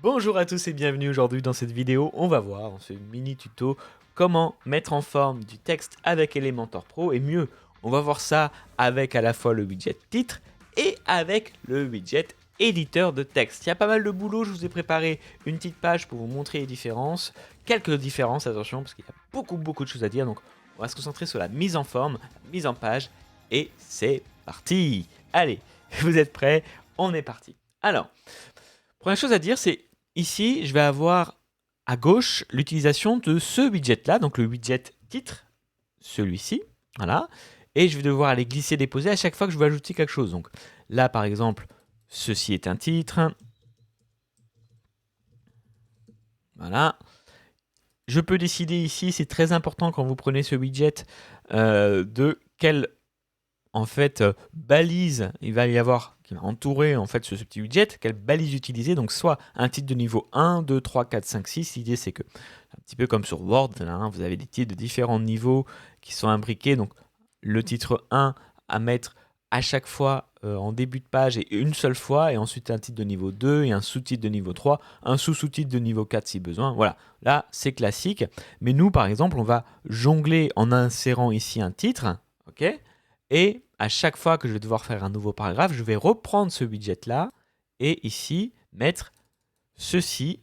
Bonjour à tous et bienvenue aujourd'hui dans cette vidéo. On va voir dans ce mini tuto comment mettre en forme du texte avec Elementor Pro et mieux, on va voir ça avec à la fois le widget titre et avec le widget éditeur de texte. Il y a pas mal de boulot, je vous ai préparé une petite page pour vous montrer les différences, quelques différences, attention parce qu'il y a beaucoup de choses à dire, donc on va se concentrer sur la mise en forme, la mise en page et c'est parti. Allez, vous êtes prêts? On est parti. Alors, première chose à dire, c'est ici, je vais avoir à gauche l'utilisation de ce widget-là, donc le widget titre, celui-ci, voilà. Et je vais devoir aller glisser, déposer à chaque fois que je veux ajouter quelque chose. Donc là, par exemple, ceci est un titre. Voilà. Je peux décider ici, c'est très important quand vous prenez ce widget, de quelle en fait balise il va y avoir qui va entourer en fait ce petit widget, quelle balise utiliser, donc soit un titre de niveau 1, 2, 3, 4, 5, 6, l'idée c'est que, un petit peu comme sur Word, là, hein, vous avez des titres de différents niveaux qui sont imbriqués, donc le titre 1 à mettre à chaque fois en début de page et une seule fois, et ensuite un titre de niveau 2 et un sous-titre de niveau 3, un sous-sous-titre de niveau 4 si besoin, voilà, là c'est classique, mais nous par exemple on va jongler en insérant ici un titre, ok, et à chaque fois que je vais devoir faire un nouveau paragraphe, je vais reprendre ce widget-là et ici mettre ceci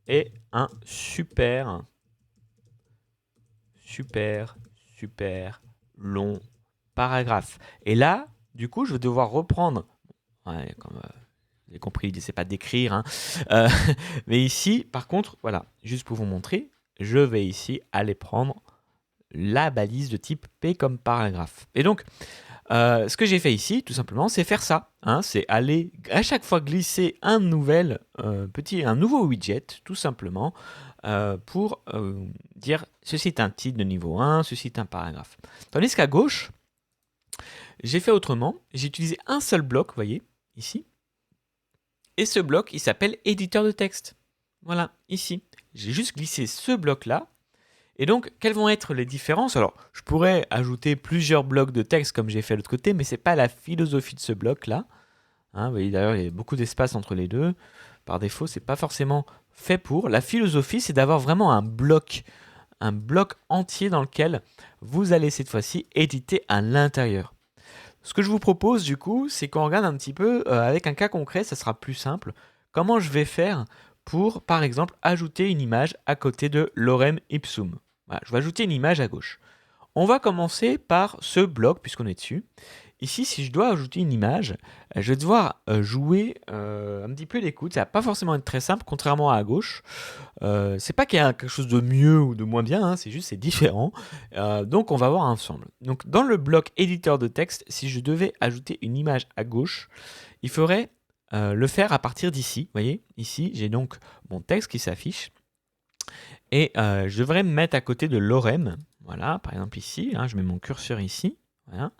est un super long paragraphe. Et là, du coup, je vais devoir reprendre, ouais, comme vous avez compris, l'idée c'est pas d'écrire, hein, euh, mais ici, par contre, voilà, juste pour vous montrer, je vais ici aller prendre la balise de type P comme paragraphe. Et donc, ce que j'ai fait ici, tout simplement, c'est faire ça. Hein, c'est aller à chaque fois glisser un nouveau widget, tout simplement, pour dire ceci est un titre de niveau 1, ceci est un paragraphe. Tandis qu'à gauche, j'ai fait autrement. J'ai utilisé un seul bloc, vous voyez, ici. Et ce bloc, il s'appelle éditeur de texte. Voilà, ici. J'ai juste glissé ce bloc-là. Et donc, quelles vont être les différences? Alors, je pourrais ajouter plusieurs blocs de texte comme j'ai fait de l'autre côté, mais ce n'est pas la philosophie de ce bloc-là. Hein, vous voyez d'ailleurs, il y a beaucoup d'espace entre les deux. Par défaut, ce n'est pas forcément fait pour. La philosophie, c'est d'avoir vraiment un bloc entier dans lequel vous allez cette fois-ci éditer à l'intérieur. Ce que je vous propose du coup, c'est qu'on regarde un petit peu avec un cas concret, ça sera plus simple. Comment je vais faire pour, par exemple, ajouter une image à côté de lorem ipsum. Voilà, je vais ajouter une image à gauche. On va commencer par ce bloc, puisqu'on est dessus. Ici, si je dois ajouter une image, je vais devoir jouer un petit peu l'écoute. Ça va pas forcément être très simple, contrairement à gauche. C'est pas qu'il y a quelque chose de mieux ou de moins bien, hein, c'est juste c'est différent. Donc on va voir ensemble. Donc dans le bloc éditeur de texte, si je devais ajouter une image à gauche, il faudrait le faire à partir d'ici. Vous voyez, ici j'ai donc mon texte qui s'affiche. Et je devrais me mettre à côté de lorem. Voilà, par exemple ici, hein, je mets mon curseur ici. Voilà.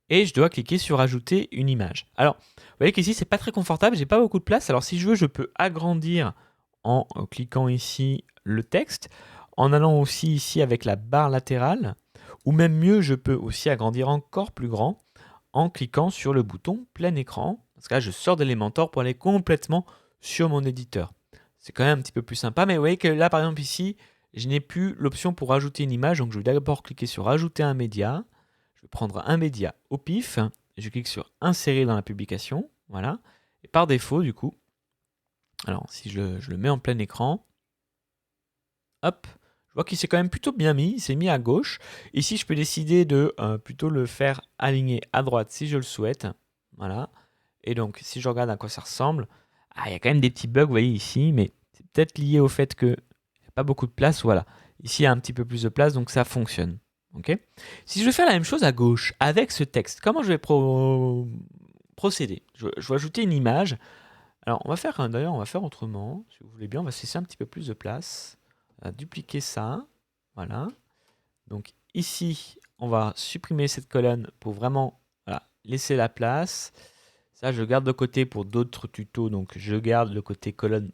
Et je dois cliquer sur ajouter une image. Alors, vous voyez qu'ici, c'est pas très confortable, j'ai pas beaucoup de place. Alors, si je veux, je peux agrandir en cliquant ici le texte, en allant aussi ici avec la barre latérale, ou même mieux, je peux aussi agrandir encore plus grand en cliquant sur le bouton plein écran. Parce que là, je sors d'Elementor pour aller complètement sur mon éditeur. C'est quand même un petit peu plus sympa, mais vous voyez que là, par exemple, ici, je n'ai plus l'option pour ajouter une image, donc je vais d'abord cliquer sur ajouter un média. Je vais prendre un média au pif, je clique sur insérer dans la publication, voilà, et par défaut du coup, alors si je le mets en plein écran, hop, je vois qu'il s'est quand même plutôt bien mis, il s'est mis à gauche. Ici je peux décider de plutôt le faire aligner à droite si je le souhaite, voilà, et donc si je regarde à quoi ça ressemble, il y a quand même des petits bugs, vous voyez ici, mais c'est peut-être lié au fait qu'il n'y a pas beaucoup de place, voilà, ici il y a un petit peu plus de place, donc ça fonctionne. Okay. Si je veux faire la même chose à gauche avec ce texte, comment je vais procéder? Je vais ajouter une image. Alors, on va faire d'ailleurs, on va faire autrement. Si vous voulez bien, on va se laisser un petit peu plus de place. On va dupliquer ça. Voilà. Donc ici, on va supprimer cette colonne pour vraiment voilà, laisser la place. Ça, je garde de côté pour d'autres tutos. Donc, je garde le côté colonne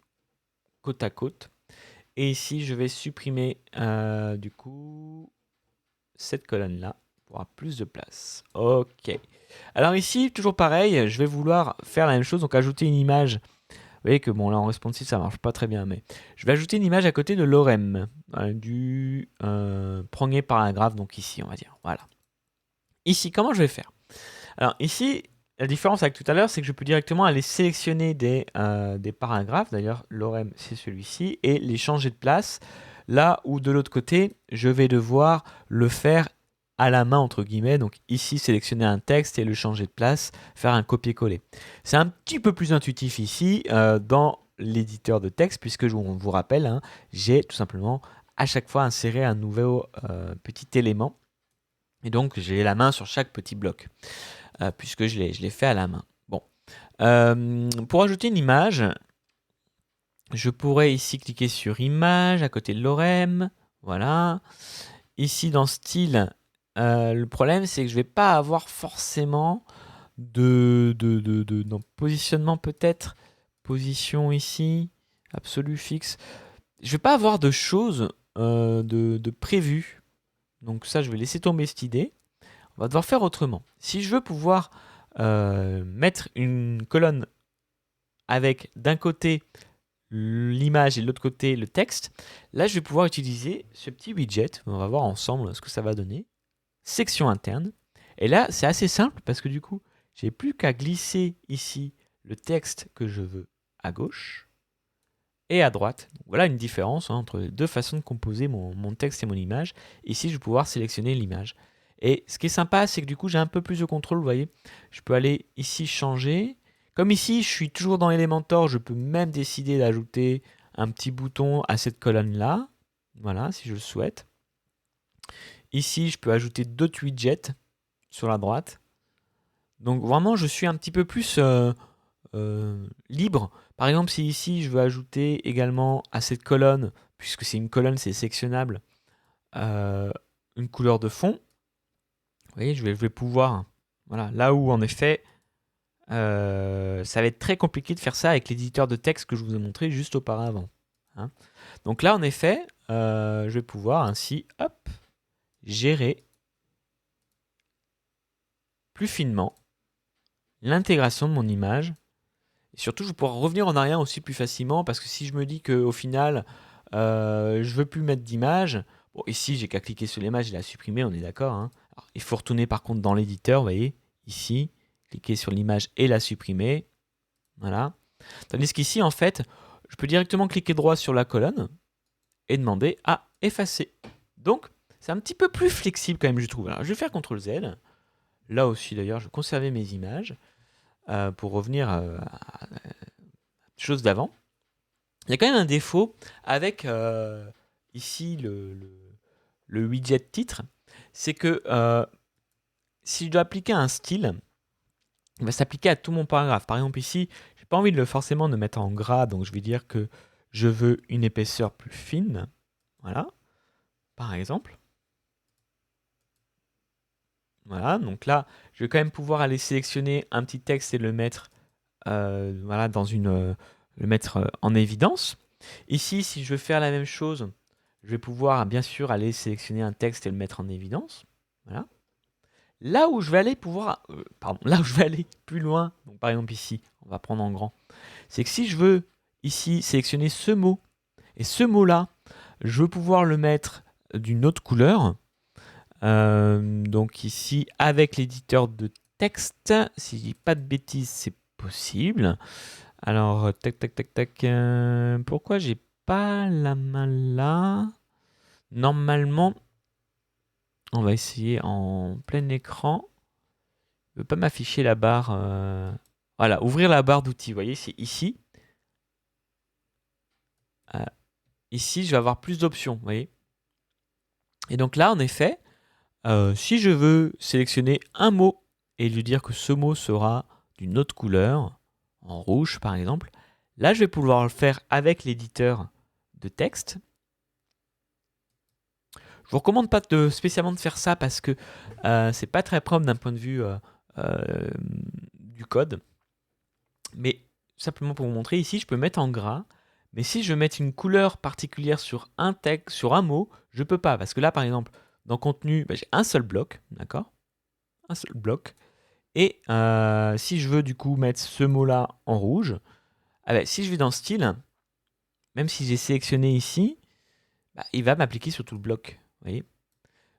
côte à côte. Et ici, je vais supprimer du coup cette colonne-là pour avoir plus de place. Ok. Alors ici, toujours pareil, je vais vouloir faire la même chose, donc ajouter une image. Vous voyez que bon, là en responsive ça marche pas très bien, mais je vais ajouter une image à côté de l'orem, du premier paragraphe, donc ici on va dire. Voilà. Ici, comment je vais faire? Alors ici, la différence avec tout à l'heure, c'est que je peux directement aller sélectionner des paragraphes. D'ailleurs, l'orem c'est celui-ci, et les changer de place. Là où de l'autre côté, je vais devoir le faire à la main, entre guillemets. Donc ici, sélectionner un texte et le changer de place, faire un copier-coller. C'est un petit peu plus intuitif ici dans l'éditeur de texte, puisque je vous rappelle, hein, j'ai tout simplement à chaque fois inséré un nouveau petit élément. Et donc, j'ai la main sur chaque petit bloc, puisque je l'ai fait à la main. Bon. Pour ajouter une image, je pourrais ici cliquer sur image à côté de l'orem. Voilà. Ici dans style, le problème c'est que je ne vais pas avoir forcément de positionnement peut-être. Position ici, absolu, fixe. Je ne vais pas avoir de choses de prévues. Donc ça, je vais laisser tomber cette idée. On va devoir faire autrement. Si je veux pouvoir mettre une colonne avec d'un côté l'image et de l'autre côté le texte, là je vais pouvoir utiliser ce petit widget. On va voir ensemble ce que ça va donner. Section interne. Et là c'est assez simple parce que du coup j'ai plus qu'à glisser ici le texte que je veux à gauche et à droite. Donc, voilà une différence entre les deux façons de composer mon texte et mon image. Ici je vais pouvoir sélectionner l'image. Et ce qui est sympa, c'est que du coup j'ai un peu plus de contrôle, vous voyez. Je peux aller ici changer. Comme ici, je suis toujours dans Elementor, je peux même décider d'ajouter un petit bouton à cette colonne-là. Voilà, si je le souhaite. Ici, je peux ajouter d'autres widgets sur la droite. Donc vraiment, je suis un petit peu plus libre. Par exemple, si ici, je veux ajouter également à cette colonne, puisque c'est une colonne, c'est sectionnable, une couleur de fond. Vous voyez, je vais pouvoir, voilà, là où en effet, ça va être très compliqué de faire ça avec l'éditeur de texte que je vous ai montré juste auparavant. Hein. Donc là, en effet, je vais pouvoir ainsi, hop, gérer plus finement l'intégration de mon image. Et surtout, je vais pouvoir revenir en arrière aussi plus facilement parce que si je me dis qu'au final, je veux plus mettre d'image, bon, ici, j'ai qu'à cliquer sur l'image et la supprimer, on est d'accord. Hein. Alors, il faut retourner par contre dans l'éditeur, vous voyez, ici, cliquer sur l'image et la supprimer. Voilà. Tandis qu'ici, en fait, je peux directement cliquer droit sur la colonne et demander à effacer. Donc, c'est un petit peu plus flexible quand même, je trouve. Alors, je vais faire CTRL-Z. Là aussi, d'ailleurs, je vais conserver mes images pour revenir à la chose d'avant. Il y a quand même un défaut avec ici le widget titre. C'est que si je dois appliquer un style, il va s'appliquer à tout mon paragraphe. Par exemple ici, j'ai pas envie forcément de mettre en gras, donc je vais dire que je veux une épaisseur plus fine. Voilà, par exemple. Voilà, donc là, je vais quand même pouvoir aller sélectionner un petit texte et le mettre, voilà, le mettre en évidence. Ici, si je veux faire la même chose, je vais pouvoir bien sûr aller sélectionner un texte et le mettre en évidence. Voilà. Là où je vais aller là où je vais aller plus loin, donc par exemple ici, on va prendre en grand, c'est que si je veux ici sélectionner ce mot, et ce mot-là, je veux pouvoir le mettre d'une autre couleur, donc ici, avec l'éditeur de texte, si je dis pas de bêtises, c'est possible. Alors, tac, tac, tac, tac, pourquoi j'ai pas la main là? Normalement, on va essayer en plein écran. Il ne veut pas m'afficher la barre. Voilà, ouvrir la barre d'outils. Vous voyez, c'est ici. Ici, je vais avoir plus d'options. Vous voyez. Et donc là, en effet, si je veux sélectionner un mot et lui dire que ce mot sera d'une autre couleur, en rouge par exemple, là, je vais pouvoir le faire avec l'éditeur de texte. Je vous recommande pas spécialement de faire ça parce que c'est pas très propre d'un point de vue du code. Mais simplement pour vous montrer, ici, je peux mettre en gras. Mais si je veux mettre une couleur particulière sur un texte, sur un mot, je peux pas. Parce que là, par exemple, dans contenu, j'ai un seul bloc, d'accord? Un seul bloc. Et si je veux du coup mettre ce mot-là en rouge, Ah ben, si je vais dans style, même si j'ai sélectionné ici, bah, il va m'appliquer sur tout le bloc. Vous voyez.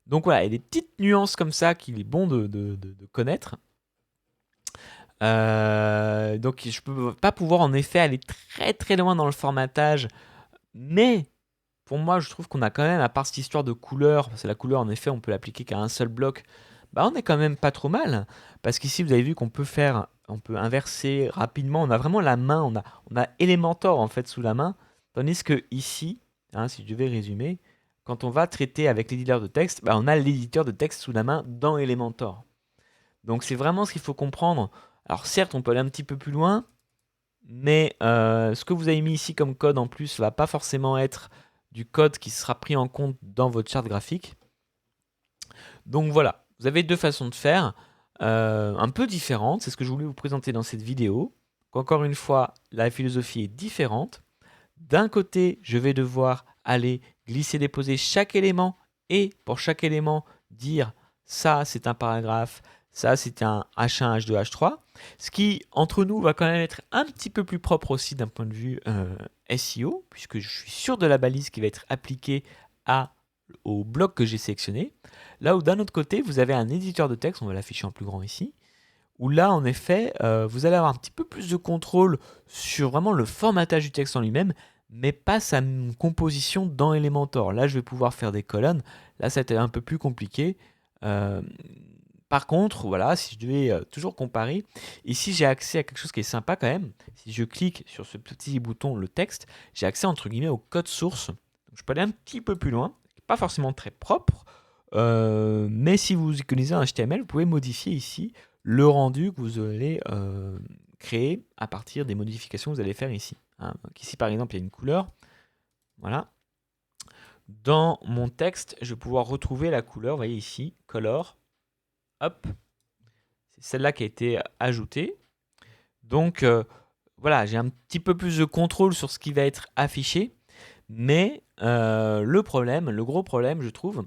Donc voilà, il y a des petites nuances comme ça qu'il est bon de connaître. Donc je peux pas pouvoir en effet aller très très loin dans le formatage, mais pour moi je trouve qu'on a quand même, à part cette histoire de couleur, parce que la couleur en effet on peut l'appliquer qu'à un seul bloc, bah on est quand même pas trop mal, parce qu'ici vous avez vu qu'on peut faire, on peut inverser rapidement, on a vraiment la main, on a Elementor en fait sous la main, tandis que ici, hein, si je devais résumer, quand on va traiter avec l'éditeur de texte, bah on a l'éditeur de texte sous la main dans Elementor. Donc c'est vraiment ce qu'il faut comprendre. Alors certes, on peut aller un petit peu plus loin, mais ce que vous avez mis ici comme code en plus va pas forcément être du code qui sera pris en compte dans votre charte graphique. Donc voilà, vous avez deux façons de faire, un peu différentes. C'est ce que je voulais vous présenter dans cette vidéo. Encore une fois, la philosophie est différente. D'un côté, je vais devoir aller glisser, déposer chaque élément et pour chaque élément dire ça c'est un paragraphe, ça c'est un H1, H2, H3. Ce qui, entre nous, va quand même être un petit peu plus propre aussi d'un point de vue SEO, puisque je suis sûr de la balise qui va être appliquée au bloc que j'ai sélectionné. Là où d'un autre côté, vous avez un éditeur de texte, on va l'afficher en plus grand ici, où là, en effet, vous allez avoir un petit peu plus de contrôle sur vraiment le formatage du texte en lui-même, mais pas sa composition dans Elementor. Là, je vais pouvoir faire des colonnes. Là, ça a été un peu plus compliqué. Euh, Par contre, voilà, si je devais toujours comparer, ici, j'ai accès à quelque chose qui est sympa quand même. Si je clique sur ce petit bouton, le texte, j'ai accès, entre guillemets, au code source. Donc, je peux aller un petit peu plus loin. Pas forcément très propre, mais si vous utilisez un HTML, vous pouvez modifier ici le rendu que vous allez créer à partir des modifications que vous allez faire ici. Hein. Donc ici, par exemple, il y a une couleur. Voilà. Dans mon texte, je vais pouvoir retrouver la couleur. Vous voyez ici, color. Hop. C'est celle-là qui a été ajoutée. Donc, voilà, j'ai un petit peu plus de contrôle sur ce qui va être affiché. Mais le gros problème, je trouve,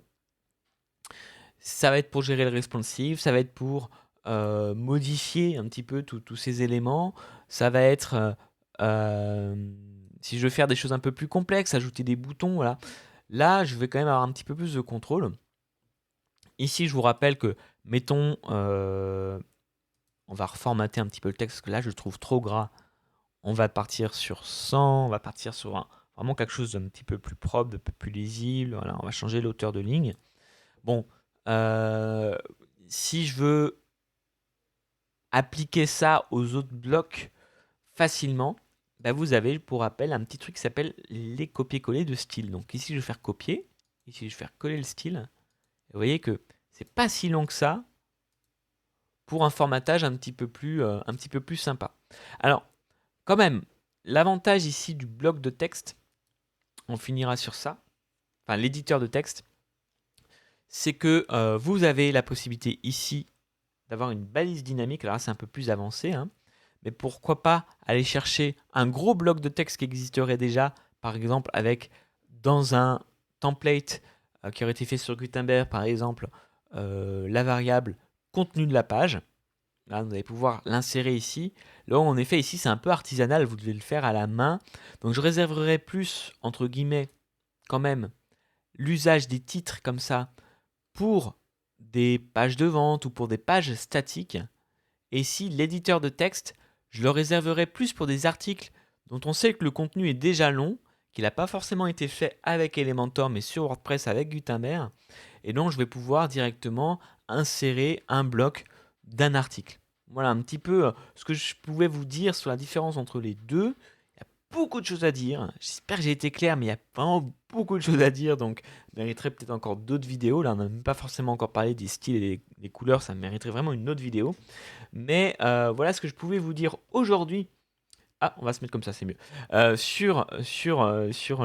ça va être pour gérer le responsive, ça va être pour modifier un petit peu tous ces éléments, ça va être, si je veux faire des choses un peu plus complexes, ajouter des boutons, voilà. Là, je vais quand même avoir un petit peu plus de contrôle. Ici, je vous rappelle que, mettons, on va reformater un petit peu le texte, parce que là, je le trouve trop gras. On va partir sur 100, on va partir sur vraiment quelque chose d'un petit peu plus propre, d'un peu plus lisible. Voilà, on va changer l'auteur de ligne. Bon, si je veux appliquer ça aux autres blocs facilement, bah vous avez pour rappel un petit truc qui s'appelle les copier-coller de style. Donc ici je vais faire copier, ici je vais faire coller le style. Et vous voyez que c'est pas si long que ça pour un formatage un petit peu plus sympa. Alors quand même, l'avantage ici du bloc de texte, on finira sur ça, enfin l'éditeur de texte, c'est que vous avez la possibilité ici d'avoir une balise dynamique. Alors là, c'est un peu plus avancé, hein. Mais pourquoi pas aller chercher un gros bloc de texte qui existerait déjà, par exemple avec dans un template qui aurait été fait sur Gutenberg, par exemple, la variable contenu de la page. Là, vous allez pouvoir l'insérer ici. Là, en effet, ici, c'est un peu artisanal, vous devez le faire à la main. Donc, je réserverai plus, entre guillemets, quand même, l'usage des titres comme ça pour des pages de vente ou pour des pages statiques. Et si l'éditeur de texte, je le réserverai plus pour des articles dont on sait que le contenu est déjà long, qu'il n'a pas forcément été fait avec Elementor mais sur WordPress avec Gutenberg. Et donc je vais pouvoir directement insérer un bloc d'un article. Voilà un petit peu ce que je pouvais vous dire sur la différence entre les deux. Il y a beaucoup de choses à dire. J'espère que j'ai été clair, mais il y a vraiment beaucoup de choses à dire, donc mériterait peut-être encore d'autres vidéos. Là, on n'a même pas forcément encore parlé des styles et des couleurs, ça mériterait vraiment une autre vidéo. Mais voilà ce que je pouvais vous dire aujourd'hui. Ah, on va se mettre comme ça, c'est mieux. Sur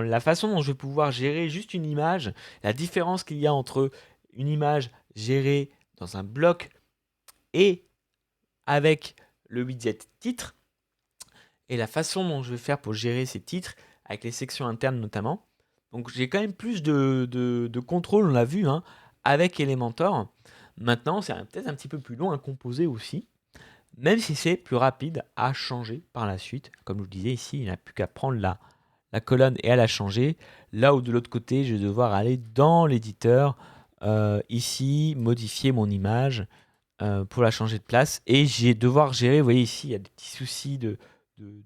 la façon dont je vais pouvoir gérer juste une image, la différence qu'il y a entre une image gérée dans un bloc et avec le widget titre, et la façon dont je vais faire pour gérer ces titres, avec les sections internes notamment. Donc j'ai quand même plus de contrôle, on l'a vu, hein, avec Elementor. Maintenant, c'est peut-être un petit peu plus long à composer aussi. même si c'est plus rapide à changer par la suite. Comme je vous disais ici, il n'a plus qu'à prendre la colonne et à la changer. Là où de l'autre côté, je vais devoir aller dans l'éditeur, ici, modifier mon image pour la changer de place. Et je vais devoir gérer, vous voyez ici, il y a des petits soucis de, de-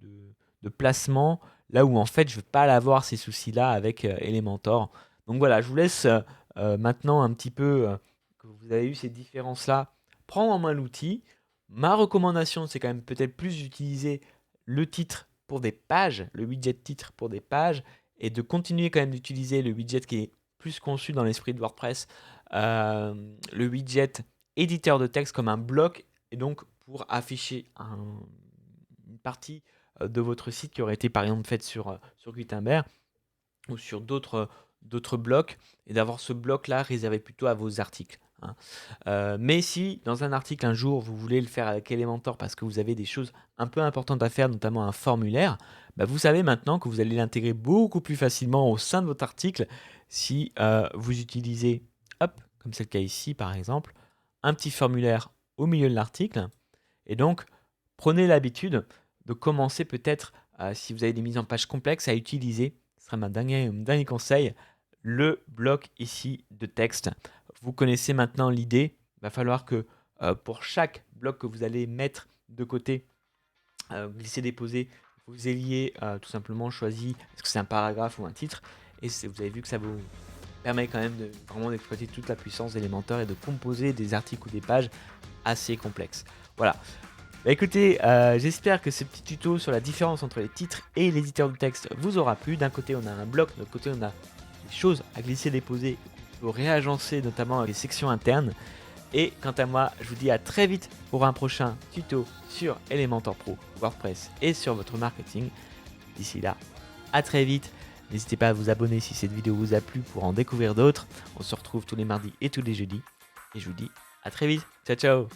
de placement, là où en fait, je ne veux pas l'avoir ces soucis-là avec Elementor. Donc voilà, je vous laisse maintenant un petit peu, que vous avez eu ces différences-là, prendre en main l'outil. Ma recommandation, c'est quand même peut-être plus d'utiliser le titre pour des pages, le widget titre pour des pages, et de continuer quand même d'utiliser le widget qui est plus conçu dans l'esprit de WordPress, le widget éditeur de texte comme un bloc, et donc pour afficher une partie de votre site qui aurait été par exemple faite sur Gutenberg ou sur d'autres blocs, et d'avoir ce bloc-là réservé plutôt à vos articles. Hein. Mais si dans un article un jour vous voulez le faire avec Elementor parce que vous avez des choses un peu importantes à faire, notamment un formulaire, bah vous savez maintenant que vous allez l'intégrer beaucoup plus facilement au sein de votre article si vous utilisez, hop, comme c'est le cas ici par exemple, un petit formulaire au milieu de l'article. Et donc, prenez l'habitude de commencer peut-être, si vous avez des mises en page complexes, à utiliser, ce sera mon dernier conseil, le bloc ici de texte. Vous connaissez maintenant l'idée, il va falloir que pour chaque bloc que vous allez mettre de côté, glisser-déposer, vous ayez tout simplement choisi, est-ce que c'est un paragraphe ou un titre, et vous avez vu que ça vous permet quand même de vraiment d'exploiter toute la puissance d'Elementor et de composer des articles ou des pages assez complexes. Voilà. Bah écoutez, j'espère que ce petit tuto sur la différence entre les titres et l'éditeur de texte vous aura plu. D'un côté, on a un bloc, de l'autre côté, on a des choses à glisser-déposer pour réagencer, notamment avec les sections internes. Et quant à moi, je vous dis à très vite pour un prochain tuto sur Elementor Pro, WordPress et sur votre marketing. D'ici là, à très vite. N'hésitez pas à vous abonner si cette vidéo vous a plu pour en découvrir d'autres. On se retrouve tous les mardis et tous les jeudis. Et je vous dis à très vite. Ciao, ciao!